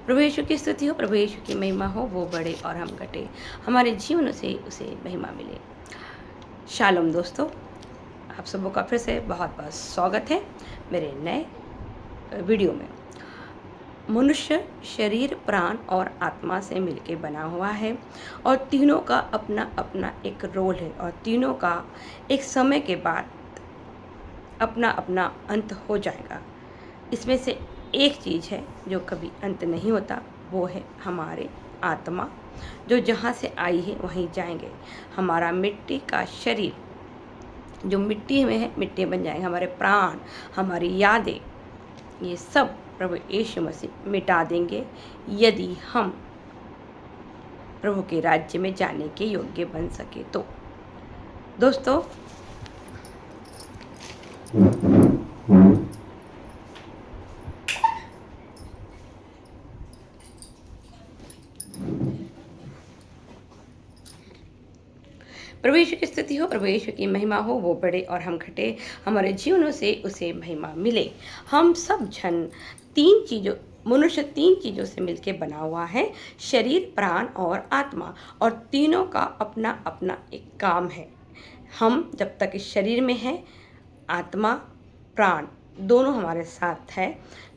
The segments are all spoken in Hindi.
प्रभु यीशु की स्तुति हो, प्रभु यीशु की महिमा हो, वो बढ़े और हम घटे, हमारे जीवन से उसे महिमा मिले। शालोम दोस्तों, आप सबों का फिर से बहुत बहुत स्वागत है मेरे नए वीडियो में। मनुष्य शरीर, प्राण और आत्मा से मिलके बना हुआ है और तीनों का अपना अपना एक रोल है और तीनों का एक समय के बाद अपना अपना अंत हो जाएगा। इसमें से एक चीज़ है जो कभी अंत नहीं होता, वो है हमारे आत्मा, जो जहाँ से आई है वहीं जाएंगे। हमारा मिट्टी का शरीर जो मिट्टी में है, मिट्टी बन जाएंगे। हमारे प्राण, हमारी यादें, ये सब प्रभु यीशु मसीह मिटा देंगे यदि हम प्रभु के राज्य में जाने के योग्य बन सके तो। दोस्तों, प्रभु यीशु की स्तुति हो, प्रभु यीशु की महिमा हो, वो बढ़े और हम घटे, हमारे जीवनों से उसे महिमा मिले। हम सब जन मनुष्य तीन चीज़ों से मिलके बना हुआ है, शरीर, प्राण और आत्मा, और तीनों का अपना अपना एक काम है। हम जब तक इस शरीर में हैं, आत्मा, प्राण दोनों हमारे साथ है,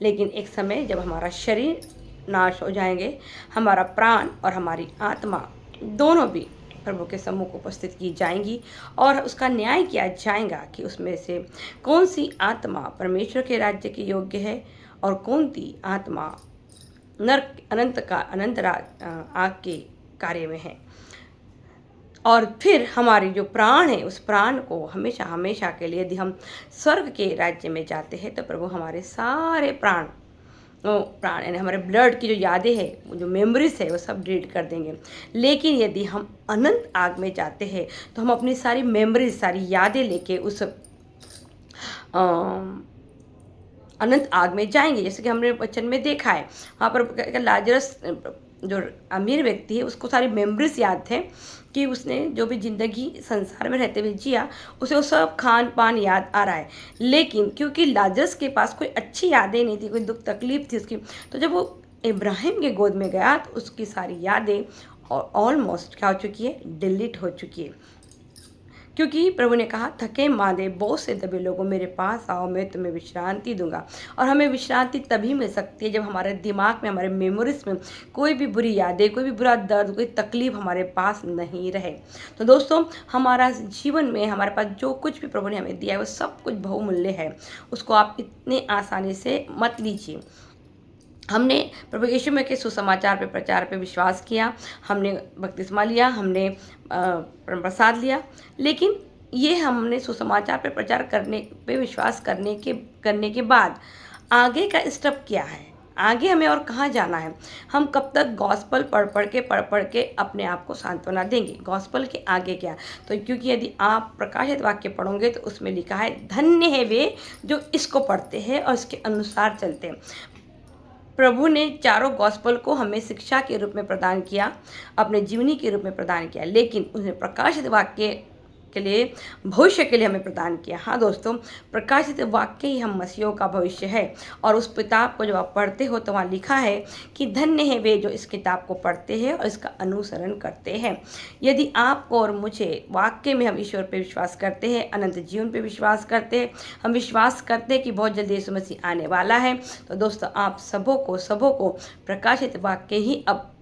लेकिन एक समय जब हमारा शरीर नाश हो जाएंगे, हमारा प्राण और हमारी आत्मा दोनों भी प्रभु के सम्मुख उपस्थित की जाएंगी और उसका न्याय किया जाएगा कि उसमें से कौन सी आत्मा परमेश्वर के राज्य के योग्य है और कौन सी आत्मा नरक अनंत आग के कार्य में है। और फिर हमारी जो प्राण है, उस प्राण को हमेशा हमेशा के लिए यदि हम स्वर्ग के राज्य में जाते हैं तो प्रभु हमारे सारे प्राण यानी हमारे ब्लड की जो यादें हैं, जो मेमोरीज है, वो सब डिलीट कर देंगे। लेकिन यदि हम अनंत आग में जाते हैं तो हम अपनी सारी मेमोरीज, सारी यादें लेके उस अनंत आग में जाएंगे। जैसे कि हमने वचन में देखा है, वहाँ पर लाजरस जो अमीर व्यक्ति है, उसको सारी मेमोरीज याद थे कि उसने जो भी ज़िंदगी संसार में रहते हुए जिया, उसे वो सब खान पान याद आ रहा है। लेकिन क्योंकि लाजरस के पास कोई अच्छी यादें नहीं थी, कोई दुख तकलीफ थी उसकी, तो जब वो इब्राहिम के गोद में गया तो उसकी सारी यादें ऑलमोस्ट क्या हो चुकी है, डिलीट हो चुकी है। क्योंकि प्रभु ने कहा, थके मांदे बोझ से दबे लोगों मेरे पास आओ, मैं तुम्हें विश्रांति दूंगा। और हमें विश्रांति तभी मिल सकती है जब हमारे दिमाग में, हमारे मेमोरीज में कोई भी बुरी यादें, कोई भी बुरा दर्द, कोई तकलीफ हमारे पास नहीं रहे। तो दोस्तों, हमारा जीवन में हमारे पास जो कुछ भी प्रभु ने हमें दिया है वो सब कुछ बहुमूल्य है, उसको आप इतने आसानी से मत लीजिए। हमने प्रभु यीशु में के सुसमाचार पे, प्रचार पे विश्वास किया, हमने बपतिस्मा लिया, हमने प्रसाद लिया, लेकिन ये हमने सुसमाचार पे प्रचार करने पे विश्वास करने के बाद आगे का स्टेप क्या है, आगे हमें और कहाँ जाना है। हम कब तक गॉस्पल पढ़ के अपने आप को सांत्वना देंगे? गॉस्पल के आगे क्या? तो क्योंकि यदि आप प्रकाशित वाक्य पढ़ोगे तो उसमें लिखा है, धन्य है वे जो इसको पढ़ते हैं और इसके अनुसार चलते हैं। प्रभु ने चारों गॉस्पल को हमें शिक्षा के रूप में प्रदान किया, अपने जीवनी के रूप में प्रदान किया, लेकिन उसने प्रकाशित वाक्य के लिए, भविष्य के लिए हमें प्रदान किया। हाँ दोस्तों, प्रकाशित वाक्य ही हम मसीहों का भविष्य है। और उस किताब को जब आप पढ़ते हो तो वहाँ लिखा है कि धन्य है वे जो इस किताब को पढ़ते हैं और इसका अनुसरण करते हैं। यदि आपको और मुझे वाक्य में हम ईश्वर पे विश्वास करते हैं, अनंत जीवन पे विश्वास करते हैं, हम विश्वास करते हैं कि बहुत जल्दी यीशु मसीह आने वाला है, तो दोस्तों आप सबों को प्रकाशित वाक्य ही अब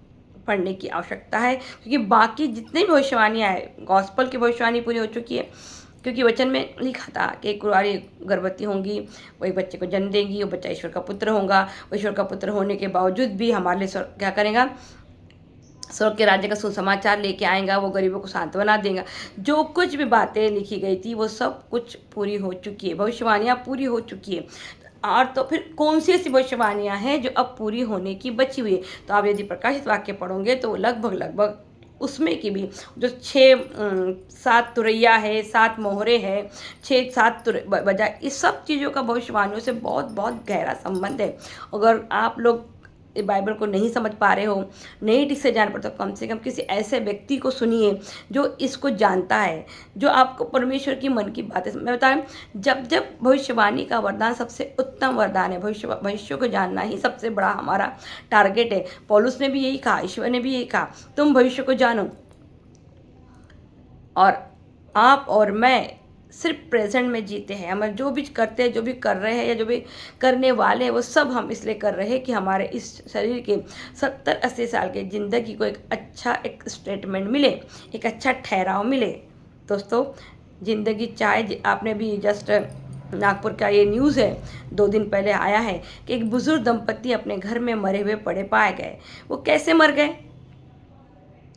पढ़ने की आवश्यकता है। क्योंकि बाकी जितनी भी भविष्यवाणियाँ हैं, गॉस्पल की भविष्यवाणी पूरी हो चुकी है। क्योंकि वचन में लिखा था कि एक कुंवारी गर्भवती होंगी, वो एक बच्चे को जन्म देंगी, वो बच्चा ईश्वर का पुत्र होगा। वो ईश्वर का पुत्र होने के बावजूद भी हमारे लिए क्या करेगा? स्वर्ग के राज्य का सुसमाचार लेके आएगा, वो गरीबों को सांत्वना देगा। जो कुछ भी बातें लिखी गई थी वो सब कुछ पूरी हो चुकी है, भविष्यवाणियाँ पूरी हो चुकी है। और तो फिर कौन सी ऐसी भविष्यवाणियाँ हैं जो अब पूरी होने की बची हुई है? तो आप यदि प्रकाशित वाक्य पढ़ोगे तो लगभग उसमें की भी जो 7 तुरैया है, 7 मोहरे है, 6-7 बजा, इस सब चीज़ों का भविष्यवाणियों से बहुत बहुत गहरा संबंध है। अगर आप लोग बाइबल को नहीं समझ पा रहे हो, नहीं ठीक से जान पाते, तो कम से कम किसी ऐसे व्यक्ति को सुनिए जो इसको जानता है, जो आपको परमेश्वर की मन की बातें मैं बताऊँ, जब जब भविष्यवाणी का वरदान सबसे उत्तम वरदान है, भविष्य को जानना ही सबसे बड़ा हमारा टारगेट है। पौलुस ने भी यही कहा, ईश्वर ने भी यही कहा, तुम भविष्य को जानो। और आप और मैं सिर्फ प्रेजेंट में जीते हैं। हम जो भी करते हैं, जो भी कर रहे हैं या जो भी करने वाले हैं, वो सब हम इसलिए कर रहे हैं कि हमारे इस शरीर के 70-80 साल के ज़िंदगी को एक स्टेटमेंट मिले, एक अच्छा ठहराव मिले। दोस्तों, ज़िंदगी चाहे, आपने भी जस्ट नागपुर का ये न्यूज़ है 2 दिन पहले आया है कि एक बुज़ुर्ग दंपति अपने घर में मरे हुए पड़े पाए गए। वो कैसे मर गए?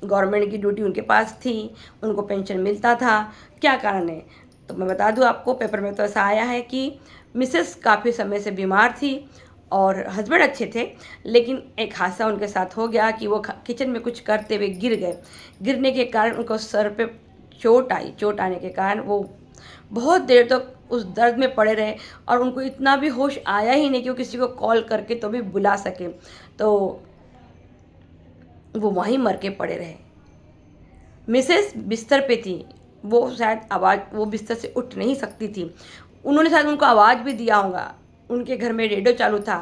गवर्नमेंट की ड्यूटी उनके पास थी, उनको पेंशन मिलता था, क्या कारण है? तो मैं बता दूं आपको, पेपर में तो ऐसा आया है कि मिसेस काफ़ी समय से बीमार थी और हस्बैंड अच्छे थे, लेकिन एक हादसा उनके साथ हो गया कि वो किचन में कुछ करते हुए गिर गए। गिरने के कारण उनको सर पे चोट आई। चोट आने के कारण वो बहुत देर तक उस दर्द में पड़े रहे और उनको इतना भी होश आया ही नहीं कि वो किसी को कॉल करके तो भी बुला सके। तो वो वहीं मर के पड़े रहे। मिसेस बिस्तर पे थी, वो शायद वो बिस्तर से उठ नहीं सकती थी। उन्होंने शायद उनको आवाज़ भी दिया होगा, उनके घर में रेडियो चालू था,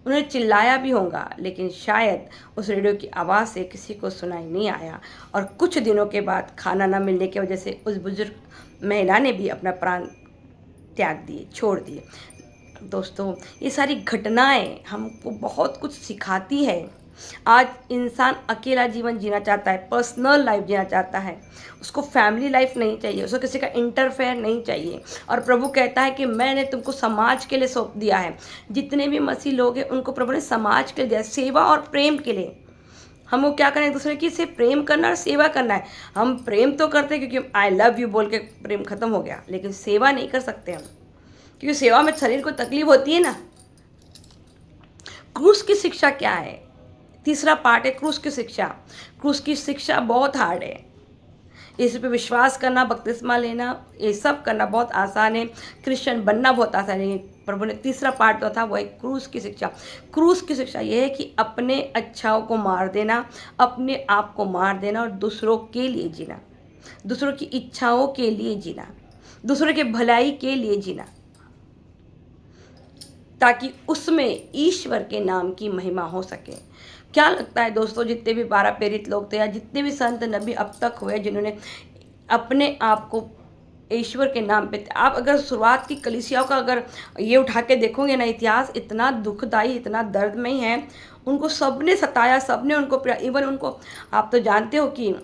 उन्होंने चिल्लाया भी होगा, लेकिन शायद उस रेडियो की आवाज़ से किसी को सुनाई नहीं आया। और कुछ दिनों के बाद खाना न मिलने की वजह से उस बुजुर्ग महिला ने भी अपना प्राण त्याग दिए, छोड़ दिए। दोस्तों, ये सारी घटनाएं हमको बहुत कुछ सिखाती है। आज इंसान अकेला जीवन जीना चाहता है, पर्सनल लाइफ जीना चाहता है, उसको फैमिली लाइफ नहीं चाहिए, उसको किसी का इंटरफेयर नहीं चाहिए। और प्रभु कहता है कि मैंने तुमको समाज के लिए सौंप दिया है। जितने भी मसीह लोग हैं उनको प्रभु ने समाज के लिए दिया, सेवा और प्रेम के लिए। हमको क्या करना है? एक दूसरे की से प्रेम करना और सेवा करना है। हम प्रेम तो करते हैं क्योंकि आई लव यू बोल के प्रेम खत्म हो गया, लेकिन सेवा नहीं कर सकते हम, क्योंकि सेवा में शरीर को तकलीफ होती है ना। क्रूस की शिक्षा क्या है? तीसरा पार्ट है क्रूस की शिक्षा। क्रूस की शिक्षा बहुत हार्ड है। इस पे विश्वास करना, बपतिस्मा लेना, ये सब करना बहुत आसान है। क्रिश्चियन बनना बहुत आसान है। प्रभु ने तीसरा पार्ट जो था वो है क्रूस की शिक्षा। क्रूस की शिक्षा ये है कि अपने अच्छाओं को मार देना, अपने आप को मार देना और दूसरों के लिए जीना, दूसरों की इच्छाओं के लिए जीना, दूसरों के भलाई के लिए जीना, ताकि उसमें ईश्वर के नाम की महिमा हो सके। क्या लगता है दोस्तों, जितने भी 12 प्रेरित लोग थे या जितने भी संत नबी अब तक हुए जिन्होंने अपने आप को ईश्वर के नाम पे, आप अगर शुरुआत की कलीसियाओं का अगर ये उठा के देखोगे ना, इतिहास इतना दुखदाई, इतना दर्दमयी है। उनको सबने सताया, सबने उनको, इवन उनको, आप तो जानते हो कि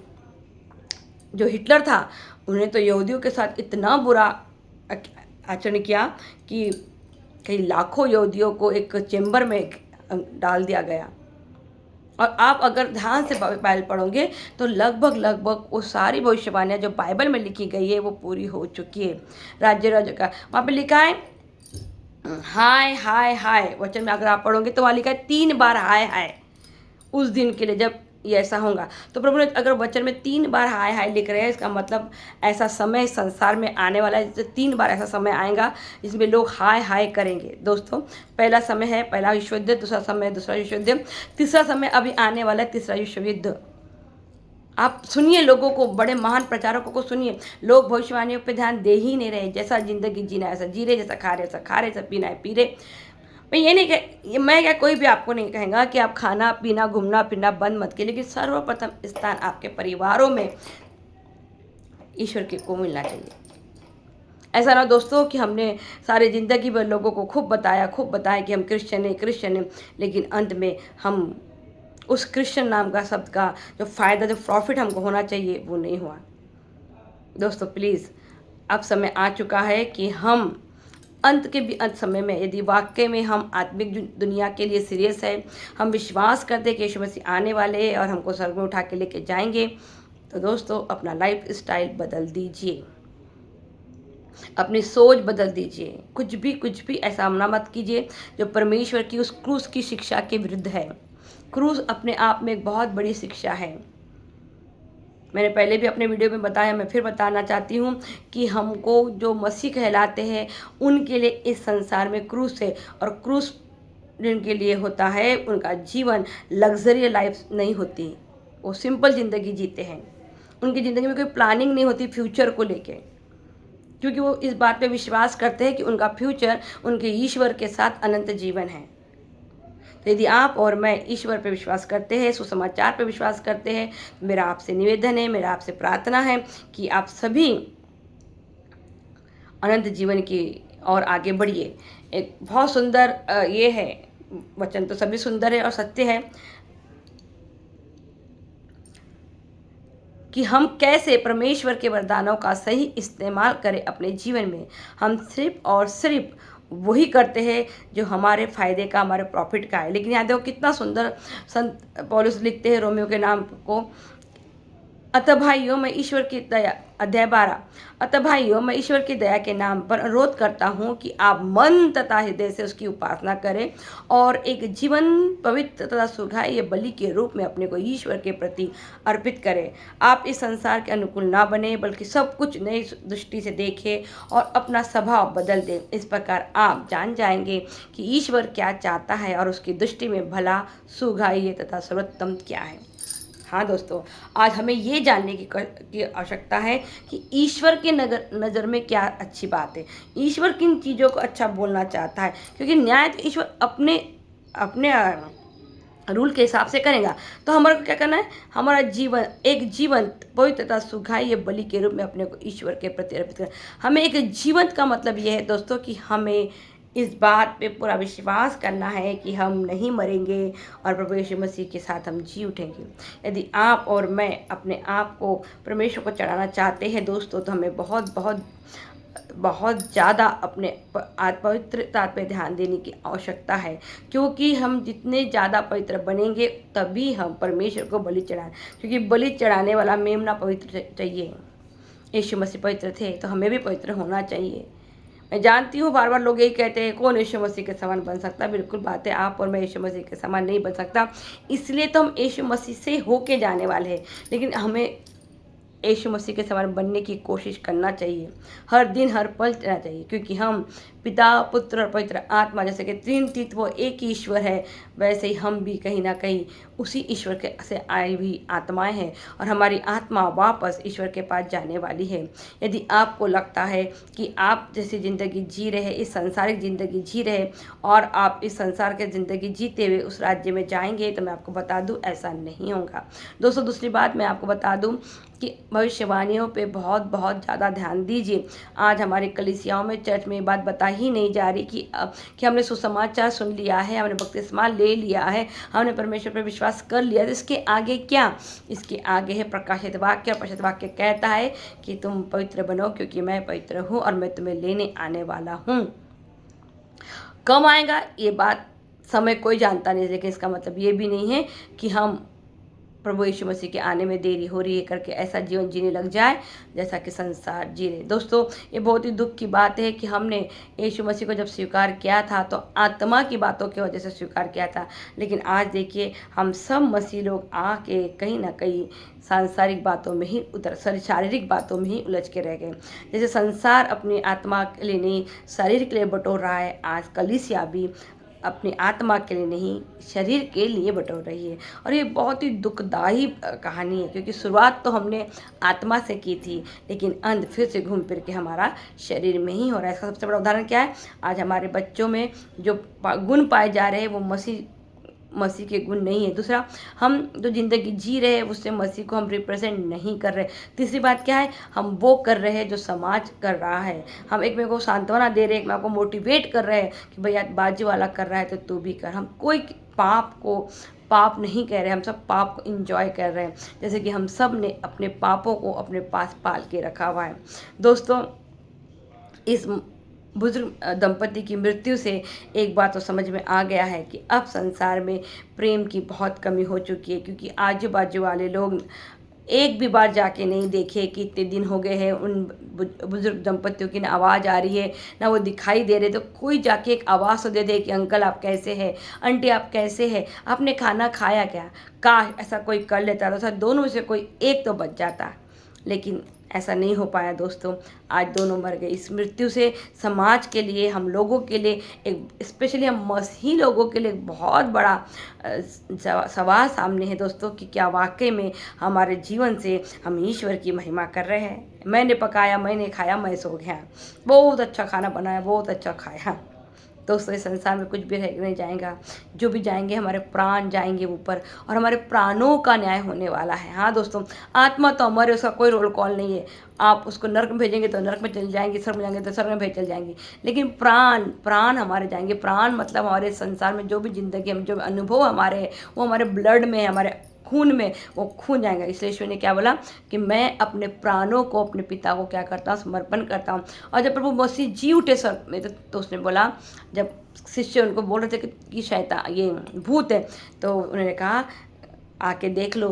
जो हिटलर था उन्होंने तो यहूदियों के साथ इतना बुरा आचरण किया कि कई लाखों यहूदियों को एक चेम्बर में डाल दिया गया। और आप अगर ध्यान से बाइबल पढ़ोगे तो लगभग वो सारी भविष्यवाणियाँ जो बाइबल में लिखी गई है वो पूरी हो चुकी है। राज्य का वहाँ पे लिखा है हाय हाय हाय, वचन में अगर आप पढ़ोगे तो वहाँ लिखा है 3 बार हाय हाय उस दिन के लिए जब ये ऐसा होगा। तो प्रभु ने अगर वचन में 3 बार हाय हाय लिख रहे हैं, इसका मतलब ऐसा समय संसार में आने वाला है, 3 बार ऐसा समय आएगा जिसमें लोग हाय हाय करेंगे। दोस्तों, पहला समय है पहला विश्व युद्ध, दूसरा समय है दूसरा विश्व युद्ध, तीसरा समय अभी आने वाला है तीसरा विश्व युद्ध। आप सुनिए, लोगों को, बड़े महान प्रचारकों को सुनिए, लोग भविष्यवाणियों पे ध्यान दे ही नहीं रहे। जैसा जिंदगी जीना है ऐसा जी रहे, जैसा खा रहे ऐसा खा रहे, ऐसा पीना है पी रहे। मैं क्या कोई भी आपको नहीं कहेगा कि आप खाना पीना घूमना फिरना बंद मत कीजिए, लेकिन सर्वप्रथम स्थान आपके परिवारों में ईश्वर के को मिलना चाहिए। ऐसा ना दोस्तों कि हमने सारे ज़िंदगी भर लोगों को खूब बताया कि हम क्रिश्चियन हैं, लेकिन अंत में हम उस क्रिश्चियन नाम का शब्द का जो फ़ायदा, जो प्रॉफिट हमको होना चाहिए वो नहीं हुआ। दोस्तों प्लीज़, अब समय आ चुका है कि हम अंत के भी अंत समय में, यदि वाकई में हम आत्मिक दुनिया के लिए सीरियस है, हम विश्वास करते हैं कि यीशु मसीह आने वाले हैं और हमको स्वर्ग में उठा के लेके जाएंगे, तो दोस्तों अपना लाइफ स्टाइल बदल दीजिए, अपनी सोच बदल दीजिए। कुछ भी ऐसा मत कीजिए जो परमेश्वर की उस क्रूस की शिक्षा के विरुद्ध है। क्रूस अपने आप में एक बहुत बड़ी शिक्षा है। मैंने पहले भी अपने वीडियो में बताया, मैं फिर बताना चाहती हूँ कि हमको जो मसीह कहलाते हैं उनके लिए इस संसार में क्रूस है, और क्रूस जिनके लिए होता है उनका जीवन लग्जरी लाइफ नहीं होती, वो सिंपल ज़िंदगी जीते हैं। उनकी ज़िंदगी में कोई प्लानिंग नहीं होती फ्यूचर को लेके, क्योंकि वो इस बात पे विश्वास करते हैं कि उनका फ्यूचर उनके ईश्वर के साथ अनंत जीवन है। तो यदि आप और मैं ईश्वर पे विश्वास करते हैं, सुसमाचार पे विश्वास करते हैं, तो मेरा आपसे निवेदन है, मेरा आपसे प्रार्थना है कि आप सभी अनंत जीवन की और आगे बढ़िए। एक बहुत सुंदर ये है वचन, तो सभी सुंदर है और सत्य है कि हम कैसे परमेश्वर के वरदानों का सही इस्तेमाल करें अपने जीवन में। हम सिर्फ और सिर्फ वही करते हैं जो हमारे फ़ायदे का, हमारे प्रॉफिट का है। लेकिन यहाँ देखो कितना सुंदर संत पौलुस लिखते हैं रोमियो के नाम को, अतः भाइयों मैं ईश्वर की दया, अध्याय 12, अतः भाइयों मैं ईश्वर की दया के नाम पर अनुरोध करता हूँ कि आप मन तथा हृदय से उसकी उपासना करें और एक जीवन पवित्र तथा सुगंध बलि के रूप में अपने को ईश्वर के प्रति अर्पित करें। आप इस संसार के अनुकूल ना बने, बल्कि सब कुछ नई दृष्टि से देखें और अपना स्वभाव बदल दें। इस प्रकार आप जान जाएंगे कि ईश्वर क्या चाहता है और उसकी दृष्टि में भला, सुगंध तथा सर्वोत्तम क्या है। हाँ दोस्तों, आज हमें ये जानने की आवश्यकता है कि ईश्वर के नज़र में क्या अच्छी बात है, ईश्वर किन चीज़ों को अच्छा बोलना चाहता है, क्योंकि न्याय तो ईश्वर अपने अपने रूल के हिसाब से करेगा। तो हमारे को क्या करना है, हमारा जीवन एक जीवंत पवित्र तथा सुगंध बलि के रूप में अपने को ईश्वर के प्रति अर्पित करें। हमें एक जीवंत का मतलब यह है दोस्तों कि हमें इस बात पे पूरा विश्वास करना है कि हम नहीं मरेंगे और प्रभु यीशु मसीह के साथ हम जी उठेंगे। यदि आप और मैं अपने आप को परमेश्वर को चढ़ाना चाहते हैं दोस्तों, तो हमें बहुत बहुत बहुत ज़्यादा अपने पवित्रता पे ध्यान देने की आवश्यकता है, क्योंकि हम जितने ज़्यादा पवित्र बनेंगे तभी हम परमेश्वर को बलि चढ़ाएं, क्योंकि बलि चढ़ाने वाला मेमना पवित्र चाहिए। यीशु मसीह पवित्र थे तो हमें भी पवित्र होना चाहिए। मैं जानती हूँ बार बार लोग यही कहते हैं कौन यीशु मसीह के समान बन सकता। बिल्कुल बात है, आप और मैं यीशु मसीह के समान नहीं बन सकता, इसलिए तो हम यीशु मसीह से होके जाने वाले हैं। लेकिन हमें यीशु मसीह के समान बनने की कोशिश करना चाहिए, हर दिन हर पल चलना चाहिए, क्योंकि हम पिता, पुत्र और पवित्र आत्मा, जैसे कि तीन तत्व एक ही ईश्वर है, वैसे ही हम भी कहीं ना कहीं उसी ईश्वर के से आई हुई आत्माएं हैं और हमारी आत्मा वापस ईश्वर के पास जाने वाली है। यदि आपको लगता है कि आप जैसी ज़िंदगी जी रहे, इस सांसारिक ज़िंदगी जी रहे और आप इस संसार के ज़िंदगी जीते हुए उस राज्य में जाएंगे, तो मैं आपको बता दूं ऐसा नहीं होगा। दोस्तों, दूसरी बात मैं आपको बता दूं कि भविष्यवाणियों पे बहुत बहुत ज़्यादा ध्यान दीजिए। आज हमारी कलीसियाओं में, चर्च में ये बात बताई ही नहीं जा रही कि हमने सुसमाचार सुन लिया है, हमने बपतिस्मा ले लिया है, हमने परमेश्वर पर विश्वास कर लिया, तो इसके आगे क्या? इसके आगे है प्रकाशित वाक्य, और प्रकाशित वाक्य कहता है कि तुम पवित्र बनो क्योंकि मैं पवित्र हूँ और मैं तुम्हें लेने आने वाला हूँ। कब आएगा ये बात समय कोई जानता नहीं, लेकिन इसका मतलब ये भी नहीं है कि हम प्रभु यीशु मसीह के आने में देरी हो रही है करके ऐसा जीवन जीने लग जाए जैसा कि संसार जी रहे। दोस्तों, ये बहुत ही दुख की बात है कि हमने यीशु मसीह को जब स्वीकार किया था तो आत्मा की बातों की वजह से स्वीकार किया था, लेकिन आज देखिए हम सब मसीह लोग आके कहीं ना कहीं सांसारिक बातों में ही शारीरिक बातों में ही उलझ के रह गए। जैसे संसार अपनी आत्मा के लिए नहीं, शरीर के लिए बटोर रहा है, आज कलीसिया भी अपनी आत्मा के लिए नहीं, शरीर के लिए बटोर रही है। और ये बहुत ही दुखदायी कहानी है, क्योंकि शुरुआत तो हमने आत्मा से की थी, लेकिन अंत फिर से घूम फिर के हमारा शरीर में ही हो रहा है। इसका सबसे बड़ा उदाहरण क्या है? आज हमारे बच्चों में जो गुण पाए जा रहे हैं वो मसीह के गुण नहीं है। दूसरा, हम जो ज़िंदगी जी रहे हैं उससे मसीह को हम रिप्रेजेंट नहीं कर रहे। तीसरी बात क्या है? हम वो कर रहे हैं जो समाज कर रहा है। हम एक मेरे को सांत्वना दे रहे हैं, एक मेरे को मोटिवेट कर रहे हैं कि भैया बाजू वाला कर रहा है तो तू भी कर। हम कोई पाप नहीं कह रहे, हम सब पाप को इंजॉय कर रहे हैं, जैसे कि हम सब ने अपने पापों को अपने पास पाल के रखा हुआ है। दोस्तों, इस बुजुर्ग दंपति की मृत्यु से एक बात तो समझ में आ गया है कि अब संसार में प्रेम की बहुत कमी हो चुकी है, क्योंकि आजू बाजू वाले लोग एक भी बार जाके नहीं देखे कि इतने दिन हो गए हैं उन बुजुर्ग दंपतियों की, ना आवाज़ आ रही है ना वो दिखाई दे रहे। तो कोई जाके एक आवाज़ तो दे दे कि अंकल आप कैसे हैं, आंटी आप कैसे हैं, आपने खाना खाया क्या? काश ऐसा कोई कर लेता तो दोनों में से कोई एक तो बच जाता। लेकिन ऐसा नहीं हो पाया दोस्तों। आज दोनों मर गए। इस मृत्यु से समाज के लिए, हम लोगों के लिए, एक स्पेशली हम मसीही लोगों के लिए बहुत बड़ा सवाल सामने है दोस्तों कि क्या वाकई में हमारे जीवन से हम ईश्वर की महिमा कर रहे हैं। मैंने पकाया, मैंने खाया, मैं सो गया, बहुत अच्छा खाना बनाया, बहुत अच्छा खाया। दोस्तों इस संसार में कुछ भी रह नहीं जाएगा। जो भी जाएंगे हमारे प्राण जाएंगे ऊपर, और हमारे प्राणों का न्याय होने वाला है। हाँ दोस्तों, आत्मा तो हमारे, उसका कोई रोल कॉल नहीं है। आप उसको नरक में भेजेंगे तो नरक में चले जाएंगे, स्वर्ग में जाएंगे तो स्वर्ग में भेज चल जाएंगे, लेकिन प्राण प्राण हमारे जाएंगे। प्राण मतलब हमारे संसार में जो भी जिंदगी, हम जो अनुभव हमारे हैं वो हमारे ब्लड में, हमारे खून में, वो खून जाएगा। इसलिए ईश्वर ने क्या बोला कि मैं अपने प्राणों को अपने पिता को क्या करता हूँ, समर्पण करता हूँ। और जब प्रभु मसीह जी उठे स्वर्ग में तो उसने बोला, जब शिष्य उनको बोल रहे थे कि शैतान, ये भूत है, तो उन्होंने कहा आके देख लो,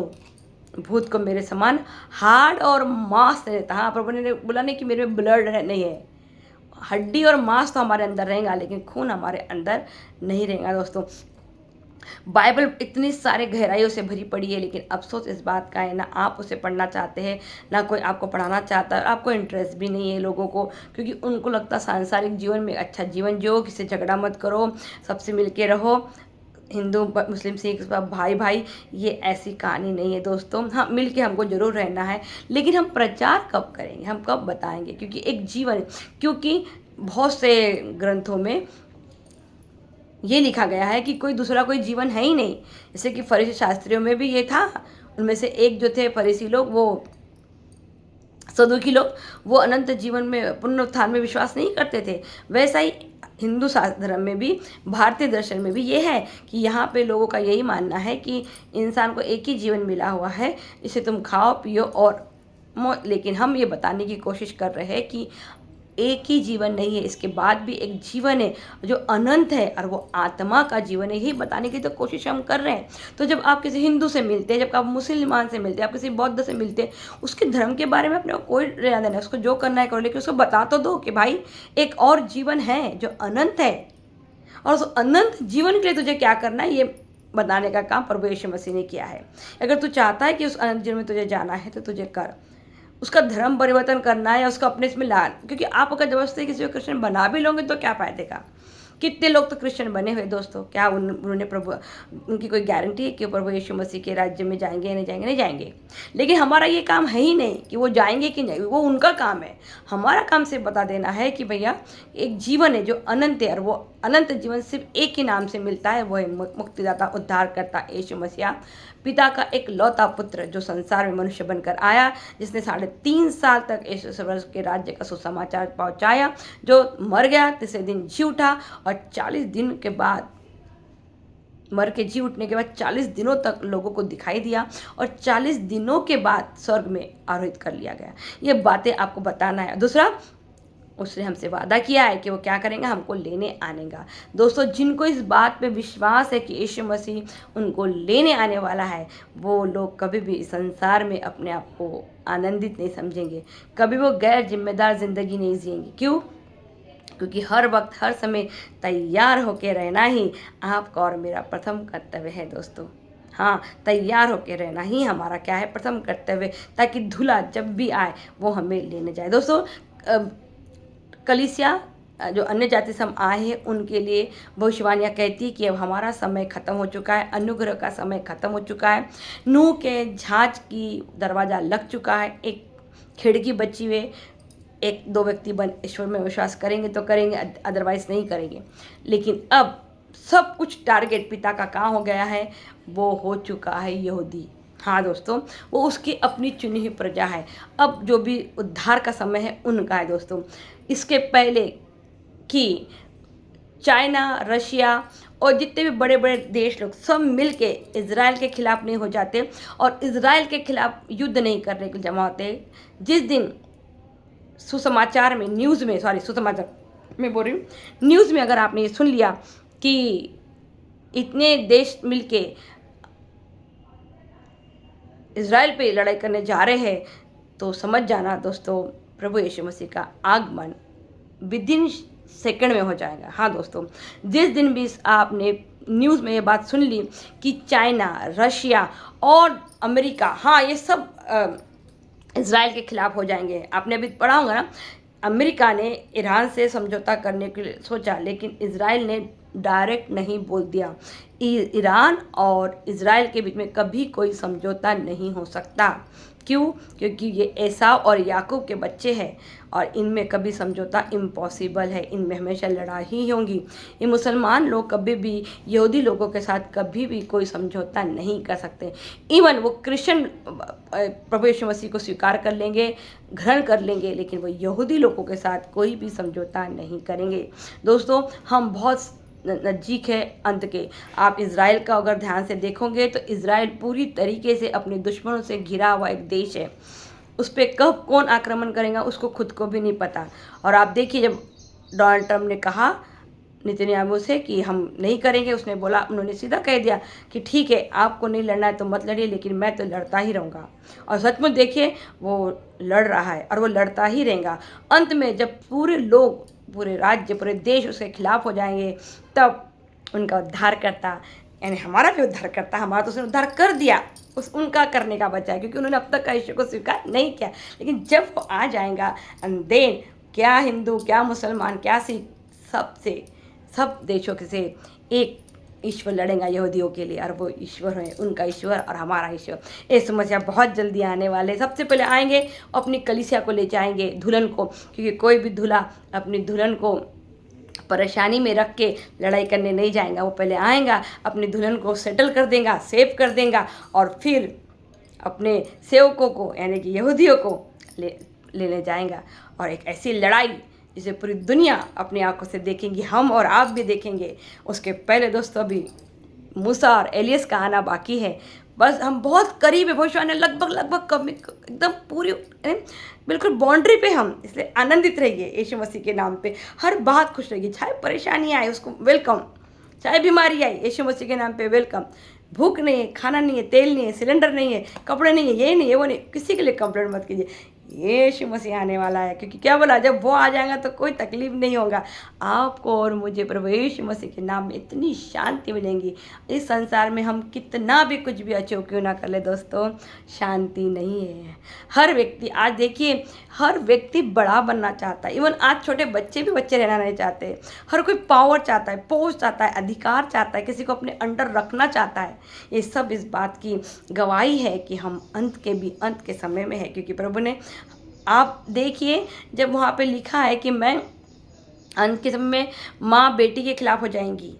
भूत को मेरे समान हार्ड और मांस रहता। हाँ, प्रभु ने बोला नहीं कि मेरे में ब्लड नहीं है, हड्डी और मांस तो हमारे अंदर रहेगा, लेकिन खून हमारे अंदर नहीं रहेगा। दोस्तों बाइबल इतनी सारे गहराइयों से भरी पड़ी है, लेकिन अफसोस इस बात का है ना आप उसे पढ़ना चाहते हैं, ना कोई आपको पढ़ाना चाहता है, आपको इंटरेस्ट भी नहीं है लोगों को, क्योंकि उनको लगता सांसारिक जीवन में अच्छा जीवन जियो, किसी से झगड़ा मत करो, सबसे मिलके रहो, हिंदू मुस्लिम सिख भाई भाई। ये ऐसी कहानी नहीं है दोस्तों। हाँ, मिल के हमको ज़रूर रहना है, लेकिन हम प्रचार कब करेंगे, हम कब बताएंगे, क्योंकि एक जीवन, क्योंकि बहुत से ग्रंथों में ये लिखा गया है कि कोई दूसरा कोई जीवन है ही नहीं। जैसे कि फरीसी शास्त्रियों में भी ये था, उनमें से एक जो थे फरीसी लोग, वो सदुकी लोग, वो अनंत जीवन में, पुनरुत्थान में विश्वास नहीं करते थे। वैसा ही हिंदू धर्म में भी, भारतीय दर्शन में भी ये है कि यहाँ पे लोगों का यही मानना है कि इंसान को एक ही जीवन मिला हुआ है, इसे तुम खाओ पियो और लेकिन हम ये बताने की कोशिश कर रहे हैं कि एक ही जीवन नहीं है, इसके बाद भी एक जीवन है जो अनंत है, और वो आत्मा का जीवन है। यही बताने की तो कोशिश हम कर रहे हैं। तो जब आप किसी हिंदू से मिलते हैं, जब आप मुसलमान से मिलते हैं, आप किसी बौद्ध से मिलते हैं, उसके धर्म के बारे में अपने को कोई लेना देना, उसको जो करना है करो, लेकिन उसको बता तो दो कि भाई एक और जीवन है जो अनंत है, और उस अनंत जीवन के लिए तुझे क्या करना है, ये बताने का काम प्रभु यीशु मसीह ने किया है। अगर तू चाहता है कि उस अनंत जीवन में तुझे जाना है तो तुझे कर, उसका धर्म परिवर्तन करना है या उसको अपने इसमें ला, क्योंकि आप अगर जबरदस्ती किसी को क्रिश्चियन बना भी लोगे तो क्या फायदे का। कितने लोग तो क्रिश्चियन बने हुए दोस्तों, क्या उन्होंने प्रभु, उनकी कोई गारंटी है कि प्रभु यीशु मसीह के राज्य में जाएंगे नहीं जाएंगे, नहीं जाएंगे। लेकिन हमारा ये काम है ही नहीं कि वो जाएंगे कि नहीं, वो उनका काम है। हमारा काम सिर्फ बता देना है कि भैया एक जीवन है जो अनंत है, और वो अनंत जीवन सिर्फ एक ही नाम से मिलता है, वो है मुक्तिदाता उद्धारकर्ता यीशु मसीह, पिता का एक लौता पुत्र जो संसार में मनुष्य बनकर आया, जिसने 3.5 साल तक यीशु स्वर्ग के राज्य का सुसमाचार पहुंचाया, जो मर गया, तीसरे दिन जी उठा, और 40 दिन के बाद, मर के जी उठने के बाद 40 दिनों तक लोगों को दिखाई दिया, और 40 दिनों के बाद स्वर्ग में आरोहित कर लिया गया। ये बातें आपको बताना है। दूसरा, उसने हमसे वादा किया है कि वो क्या करेंगे, हमको लेने आनेगा। दोस्तों जिनको इस बात पे विश्वास है कि यीशु मसीह उनको लेने आने वाला है, वो लोग कभी भी इस संसार में अपने आप को आनंदित नहीं समझेंगे, कभी वो गैर जिम्मेदार ज़िंदगी नहीं जिएंगे। क्यों? क्योंकि हर वक्त हर समय तैयार होकर रहना ही आपका और मेरा प्रथम कर्तव्य है दोस्तों। हाँ, तैयार होकर रहना ही हमारा क्या है, प्रथम कर्तव्य, ताकि धुला जब भी आए वो हमें लेने जाए। दोस्तों कलीसिया जो अन्य जाति से हम आए हैं उनके लिए भविष्यवाणियाँ कहती है कि अब हमारा समय ख़त्म हो चुका है, अनुग्रह का समय ख़त्म हो चुका है, नूह के जहाज की दरवाज़ा लग चुका है, एक खिड़की बची हुई, 1-2 व्यक्ति ईश्वर में विश्वास करेंगे तो करेंगे, अदरवाइज नहीं करेंगे। लेकिन अब सब कुछ टारगेट पिता का कहाँ हो गया है, वो हो चुका है यहूदी। हाँ दोस्तों, वो उसकी अपनी चुनी हुई प्रजा है। अब जो भी उद्धार का समय है उनका है दोस्तों। इसके पहले कि चाइना, रशिया और जितने भी बड़े बड़े देश लोग सब मिल के इज़राइल के खिलाफ़ नहीं हो जाते और इज़राइल के खिलाफ़ युद्ध नहीं करने के जमा होते, जिस दिन सुसमाचार में, न्यूज़ में, सुसमाचार में बोल रही हूँ, न्यूज़ में अगर आपने ये सुन लिया कि इतने देश मिल के इज़राइल पे लड़ाई करने जा रहे हैं, तो समझ जाना दोस्तों प्रभु यीशु मसीह का आगमन विदिन सेकंड में हो जाएगा। हाँ दोस्तों, जिस दिन भी आपने न्यूज़ में ये बात सुन ली कि चाइना, रशिया और अमेरिका, हाँ ये सब इसराइल के खिलाफ हो जाएंगे। आपने अभी पढ़ा होगा ना, अमेरिका ने ईरान से समझौता करने के लिए सोचा, लेकिन इसराइल ने डायरेक्ट नहीं बोल दिया। ईरान और इसराइल के बीच में कभी कोई समझौता नहीं हो सकता। क्यों? क्योंकि ये एसाव और याकूब के बच्चे हैं और इनमें कभी समझौता इम्पॉसिबल है, इनमें हमेशा लड़ाई ही होंगी। ये मुसलमान लोग कभी भी यहूदी लोगों के साथ कभी भी कोई समझौता नहीं कर सकते। इवन वो क्रिश्चियन प्रभु यीशु मसीह को स्वीकार कर लेंगे, ग्रहण कर लेंगे, लेकिन वो यहूदी लोगों के साथ कोई भी समझौता नहीं करेंगे। दोस्तों, हम बहुत नज़दीक है अंत के। आप इज़राइल का अगर ध्यान से देखोगे तो इज़राइल पूरी तरीके से अपने दुश्मनों से घिरा हुआ एक देश है। उस पर कब कौन आक्रमण करेगा उसको खुद को भी नहीं पता। और आप देखिए, जब डोनाल्ड ट्रंप ने कहा नेतन्याहू से कि हम नहीं करेंगे, उसने बोला, उन्होंने सीधा कह दिया कि ठीक है, आपको नहीं लड़ना है तो मत लड़िए, लेकिन मैं तो लड़ता ही रहूँगा। और सचमुच देखिए, वो लड़ रहा है और वो लड़ता ही रहेगा। अंत में जब पूरे लोग, पूरे राज्य, पूरे देश उसके खिलाफ हो जाएंगे, तब उनका उद्धारकर्ता, यानी हमारा भी उद्धारकर्ता, हमारा तो उसने उद्धार कर दिया, उस उनका करने का बचा है, क्योंकि उन्होंने अब तक यीशु को स्वीकार नहीं किया। लेकिन जब वो आ जाएगा, एंड देन क्या हिंदू, क्या मुसलमान, क्या सिख, सबसे, सब देशों से एक ईश्वर लड़ेगा यहूदियों के लिए, और वो ईश्वर है, उनका ईश्वर और हमारा ईश्वर। ये समस्या बहुत जल्दी आने वाले। सबसे पहले आएंगे, अपनी कलीसिया को ले जाएंगे, दुल्हन को, क्योंकि कोई भी दूल्हा अपनी दुल्हन को परेशानी में रख के लड़ाई करने नहीं जाएगा। वो पहले आएगा, अपनी दुल्हन को सेटल कर देगा, सेव कर देगा, और फिर अपने सेवकों को, यानी कि यहूदियों को लेने जाएगा। और एक ऐसी लड़ाई जिसे पूरी दुनिया अपनी आंखों से देखेंगी, हम और आप भी देखेंगे। उसके पहले दोस्तों अभी मूसा और एलियस का आना बाकी है। बस हम बहुत करीब है, भविष्यवाणी लगभग कम, एकदम पूरी बिल्कुल बाउंड्री पे हम। इसलिए आनंदित रहिए यीशु मसीह के नाम पे, हर बात खुश रहिए। चाहे परेशानी आए उसको वेलकम, चाहे बीमारी आई यीशु मसीह के नाम पे वेलकम। भूख नहीं है, खाना नहीं है, तेल नहीं है, सिलेंडर नहीं है, कपड़े नहीं है, ये नहीं है, वो नहीं, किसी के लिए कंप्लेंट मत कीजिए। यीशु मसीह आने वाला है, क्योंकि क्या बोला, जब वो आ जाएगा तो कोई तकलीफ नहीं होगा। आपको और मुझे प्रभु यीशु मसीह के नाम में इतनी शांति मिलेंगी। इस संसार में हम कितना भी कुछ भी अचीव क्यों ना कर ले दोस्तों, शांति नहीं है। हर व्यक्ति, आज देखिए, हर व्यक्ति बड़ा बनना चाहता है। इवन आज छोटे बच्चे भी बच्चे रहना नहीं चाहते। हर कोई पावर चाहता है, पोस्ट चाहता है, अधिकार चाहता है, किसी को अपने अंडर रखना चाहता है। ये सब इस बात की गवाही है कि हम अंत के समय में है, क्योंकि प्रभु ने, आप देखिए, जब वहाँ पे लिखा है कि मैं अंत के समय में माँ बेटी के खिलाफ हो जाएंगी,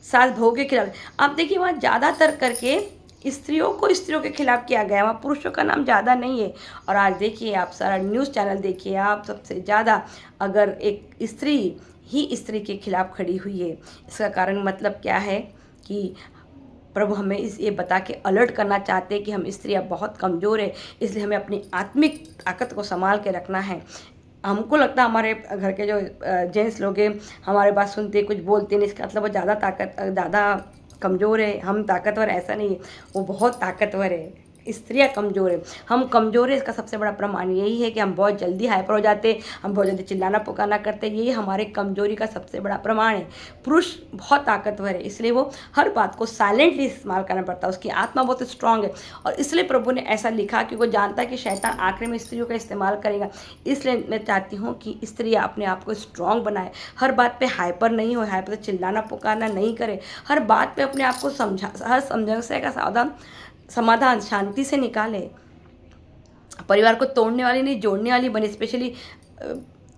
सास बहू के खिलाफ। आप देखिए, वहाँ ज़्यादातर करके स्त्रियों को स्त्रियों के खिलाफ किया गया है, वहाँ पुरुषों का नाम ज़्यादा नहीं है। और आज देखिए, आप सारा न्यूज़ चैनल देखिए, आप सबसे ज़्यादा अगर एक स्त्री ही स्त्री के खिलाफ खड़ी हुई है। इसका कारण मतलब क्या है कि प्रभु हमें ये बता के अलर्ट करना चाहते हैं कि हम स्त्रियाँ बहुत कमज़ोर है, इसलिए हमें अपनी आत्मिक ताकत को संभाल के रखना है। हमको लगता है हमारे घर के जो जेंट्स लोग हैं, हमारे बात सुनते, कुछ बोलते नहीं, इसका मतलब वो ज़्यादा कमज़ोर है, हम ताकतवर, ऐसा नहीं है, वो बहुत ताकतवर है। स्त्रियाँ कमज़ोर है, हम कमज़ोर है। इसका सबसे बड़ा प्रमाण यही है कि हम बहुत जल्दी हाइपर हो जाते, हम बहुत जल्दी चिल्लाना पुकारना करते, यही हमारे कमज़ोरी का सबसे बड़ा प्रमाण है। पुरुष बहुत ताकतवर है, इसलिए वो हर बात को साइलेंटली इस्तेमाल करना पड़ता है, उसकी आत्मा बहुत स्ट्रांग है। और इसलिए प्रभु ने ऐसा लिखा कि वो जानता है कि शैतान आखिर में स्त्रियों का इस्तेमाल करेगा। इसलिए मैं चाहती हूँ कि स्त्रियाँ अपने आप को स्ट्रांग बनाए, हर बात पर हाइपर नहीं हो, हाइपर से चिल्लाना पुकारना नहीं करे, हर बात पर अपने आप को हर समस्या का समाधान शांति से निकाले। परिवार को तोड़ने वाली नहीं, जोड़ने वाली बने। स्पेशली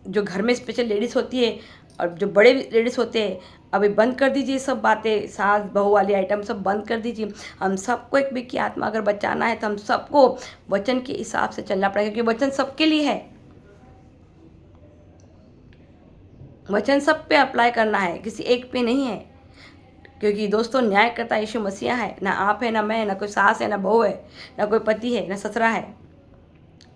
जो घर में स्पेशल लेडीज़ होती है और जो बड़े लेडीज़ होते हैं, अभी बंद कर दीजिए सब बातें, सास बहू वाली आइटम सब बंद कर दीजिए। हम सबको एक भी की आत्मा अगर बचाना है तो हम सबको वचन के हिसाब से चलना पड़ेगा, क्योंकि वचन सबके लिए है, वचन सब पे अप्लाई करना है, किसी एक पे नहीं है। क्योंकि दोस्तों, न्यायकर्ता यीशु मसीह है, ना आप है, ना मैं है, ना कोई सास है, ना बहू है, ना कोई पति है, ना ससुरा है।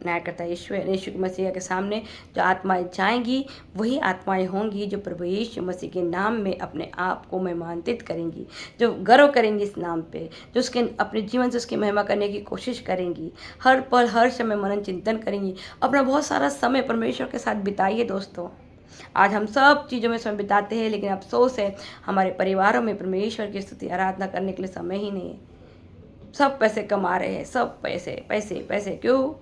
न्यायकर्ता यीशु है। यीशु मसीह के सामने जो आत्माएं जाएंगी वही आत्माएं होंगी जो प्रभु यीशु मसीह के नाम में अपने आप को महिमान्वित करेंगी, जो गर्व करेंगी इस नाम पे, जो उसके अपने जीवन से उसकी महिमा करने की कोशिश करेंगी, हर पल हर समय मनन चिंतन करेंगी। अपना बहुत सारा समय परमेश्वर के साथ बिताइए दोस्तों। आज हम सब चीज़ों में समय बिताते हैं, लेकिन अफसोस है हमारे परिवारों में परमेश्वर की स्तुति आराधना करने के लिए समय ही नहीं है। सब पैसे कमा रहे हैं, सब पैसे पैसे पैसे, क्यों?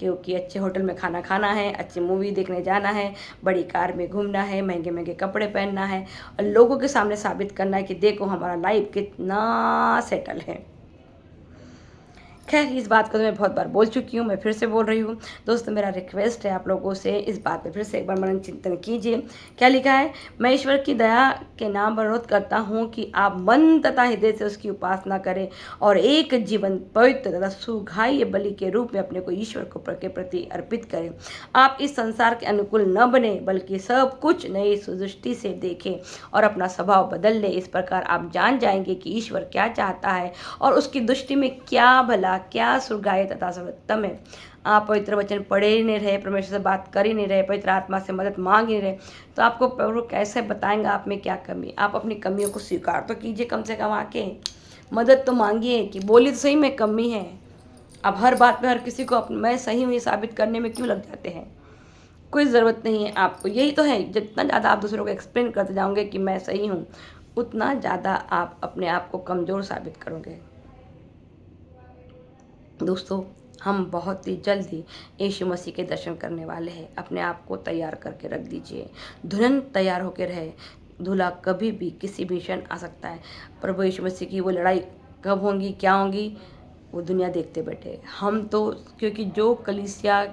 क्योंकि अच्छे होटल में खाना खाना है, अच्छी मूवी देखने जाना है, बड़ी कार में घूमना है, महंगे महंगे कपड़े पहनना है और लोगों के सामने साबित करना है कि देखो हमारा लाइफ कितना सेटल है। खैर, इस बात को तो मैं बहुत बार बोल चुकी हूँ, मैं फिर से बोल रही हूँ। दोस्तों, मेरा रिक्वेस्ट है आप लोगों से, इस बात पे फिर से एक बार मनन चिंतन कीजिए। क्या लिखा है? मैं ईश्वर की दया के नाम पर अनुरोध करता हूँ कि आप मन तथा हृदय से उसकी उपासना करें और एक जीवन पवित्र तथा सुघाय बलि के रूप में अपने को ईश्वर को के प्रति अर्पित करें। आप इस संसार के अनुकूल न बने, बल्कि सब कुछ नई सुदृष्टि से देखें और अपना स्वभाव बदल ले। इस प्रकार आप जान जाएंगे कि ईश्वर क्या चाहता है और उसकी दृष्टि में क्या भला, क्या सुगाय तथा सर्वोत्तम है। आप पवित्र वचन पढ़े ही नहीं रहे, परमेश्वर से बात कर ही नहीं रहे, पवित्र आत्मा से मदद मांग ही नहीं रहे, तो आपको प्रभु कैसे बताएंगा आप में क्या कमी। आप अपनी कमियों को स्वीकार तो कीजिए, कम से कम आके मदद तो मांगिए कि बोली तो सही में कमी है। अब हर बात में हर किसी को मैं सही हूँ ये साबित करने में क्यों लग जाते हैं? कोई ज़रूरत नहीं है आपको। यही तो है, जितना ज़्यादा आप दूसरों को एक्सप्लेन करते जाओगे कि मैं सही हूँ, उतना ज़्यादा आप अपने आप को कमज़ोर साबित करोगे। दोस्तों, हम बहुत ही जल्द ही यीशु मसीह के दर्शन करने वाले हैं। अपने आप को तैयार करके रख दीजिए, दुल्हन तैयार होकर रहे। दूल्हा कभी भी किसी भी क्षण आ सकता है। प्रभु यीशु मसीह की वो लड़ाई कब होंगी, क्या होंगी, वो दुनिया देखते बैठे। हम तो, क्योंकि जो कलीसिया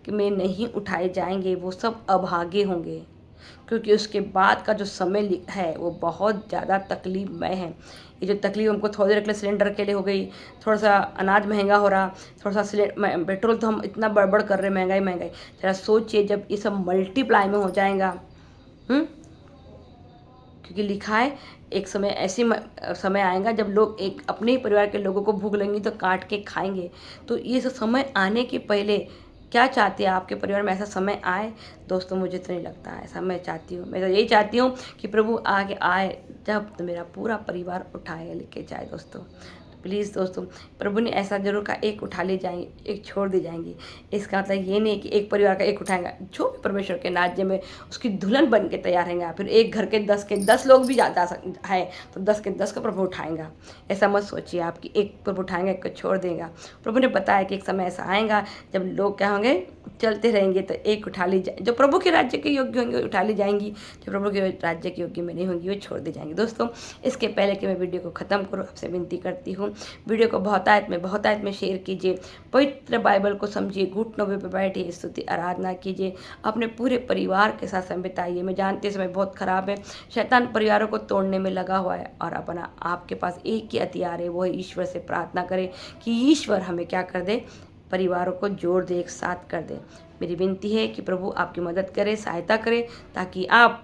में नहीं उठाए जाएंगे वो सब अभागे होंगे, क्योंकि उसके बाद का जो समय है वो बहुत ज़्यादा तकलीफमय है। ये जो तकलीफ हमको थोड़ी देर के लिए सिलेंडर के लिए हो गई, थोड़ा सा अनाज महंगा हो रहा, थोड़ा सा पेट्रोल तो हम इतना बड़बड़ कर रहे, महंगाई महंगाई। जरा सोचिए जब ये सब मल्टीप्लाई में हो जाएगा। क्योंकि लिखा है एक समय ऐसी समय आएगा जब लोग एक अपने ही परिवार के लोगों को भूख लगेंगी तो काट के खाएंगे। तो ये सब समय आने के पहले क्या चाहते हैं आपके परिवार में ऐसा समय आए? दोस्तों, मुझे तो नहीं लगता ऐसा मैं चाहती हूँ। मैं तो यही चाहती हूँ कि प्रभु आगे आए जब तो मेरा पूरा परिवार उठाए लेके जाए। दोस्तों, प्लीज़ दोस्तों, प्रभु ने ऐसा जरूर कहा, एक उठा ले जाएंगे, एक छोड़ दी जाएंगी। इसका मतलब ये नहीं कि एक परिवार का एक उठाएगा। जो भी परमेश्वर के राज्य में उसकी दुल्हन बन के तैयार रहेंगे, फिर एक घर के 10 लोग भी जा है तो 10 के 10 को प्रभु उठाएगा। ऐसा मत सोचिए आप कि एक प्रभु उठाएंगे, एक को छोड़ देगा। प्रभु ने बताया कि एक समय ऐसा आएगा जब लोग क्या होंगे, चलते रहेंगे तो एक उठा ली जाए। जो प्रभु के राज्य के योग्य होंगे उठा ली जाएंगी, जो प्रभु के राज्य के योग्य में नहीं होंगी वो छोड़ दी जाएंगी। दोस्तों, इसके पहले कि मैं वीडियो को ख़त्म करूँ, आपसे विनती करती हूँ, वीडियो को बहुतायत में शेयर कीजिए। पवित्र बाइबल को समझिए, घुटनों पे बैठिए, स्तुति आराधना कीजिए, अपने पूरे परिवार के साथ समय बिताइए। मैं जानती हूँ समय बहुत ख़राब है, शैतान परिवारों को तोड़ने में लगा हुआ है और अपना आपके पास एक ही हथियार है, वो है ईश्वर से प्रार्थना करें कि ईश्वर हमें क्या कर दे, परिवारों को जोड़ दे, एक साथ कर दे। मेरी विनती है कि प्रभु आपकी मदद करे, सहायता करे, ताकि आप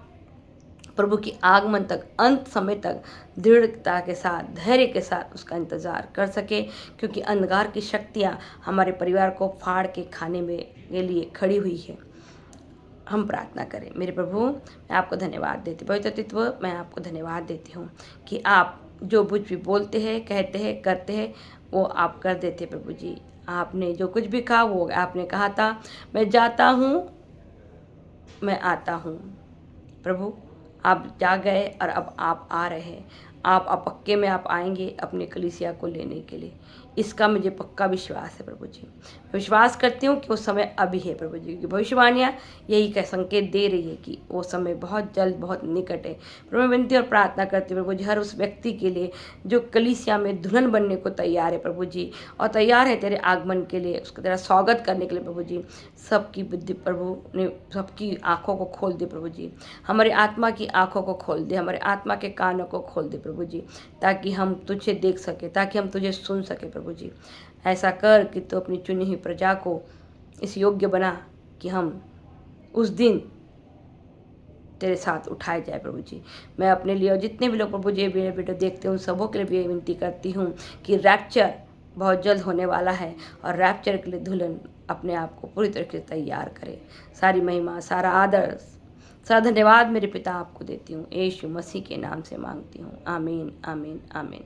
प्रभु की आगमन तक, अंत समय तक दृढ़ता के साथ, धैर्य के साथ उसका इंतज़ार कर सके, क्योंकि अंधकार की शक्तियाँ हमारे परिवार को फाड़ के खाने में के लिए खड़ी हुई है। हम प्रार्थना करें। मेरे प्रभु, मैं आपको धन्यवाद देती, पवित्र तत्व मैं आपको धन्यवाद देती हूँ कि आप जो कुछ भी बोलते हैं, कहते हैं, करते हैं, वो आप कर देते प्रभु जी। आपने जो कुछ भी कहा वो आपने कहा था, मैं जाता हूँ, मैं आता हूँ। प्रभु, आप जा गए और अब आप आ रहे हैं। आप पक्के में आप आएंगे अपने कलीसिया को लेने के लिए, इसका मुझे पक्का विश्वास है प्रभु जी। मैं विश्वास करती हूँ कि वो समय अभी है प्रभु जी, क्योंकि भविष्यवाणियाँ यही का संकेत दे रही है कि वो समय बहुत जल्द, बहुत निकट है। प्रभु, मैं विनती और प्रार्थना करती हूँ प्रभु जी, हर उस व्यक्ति के लिए जो कलीसिया में दुल्हन बनने को तैयार है प्रभु जी, और तैयार है तेरे आगमन के लिए, उसका तेरा स्वागत करने के लिए प्रभु जी। सबकी बुद्धि प्रभु ने, सबकी आँखों को खोल दे प्रभु जी, हमारी आत्मा की आँखों को खोल दे, हमारे आत्मा के कानों को खोल दे प्रभु जी, ताकि हम तुझे देख सके, ताकि हम तुझे सुन सके प्रभु जी। ऐसा कर कि तू अपनी चुनी हुई प्रजा को इस योग्य बना कि हम उस दिन तेरे साथ उठाए जाए प्रभु जी। मैं अपने लिए और जितने भी लोग प्रभु जी मेरे वीडियो देखते हैं उन सबों के लिए भी विनती करती हूँ कि रैप्चर बहुत जल्द होने वाला है और रैप्चर के लिए दुल्हन अपने आप को पूरी तरीके से तैयार करे। सारी महिमा, सारा आदर, सारा धन्यवाद मेरे पिता आपको देती हूँ, यीशु मसीह के नाम से मांगती हूँ। आमीन, आमीन, आमीन।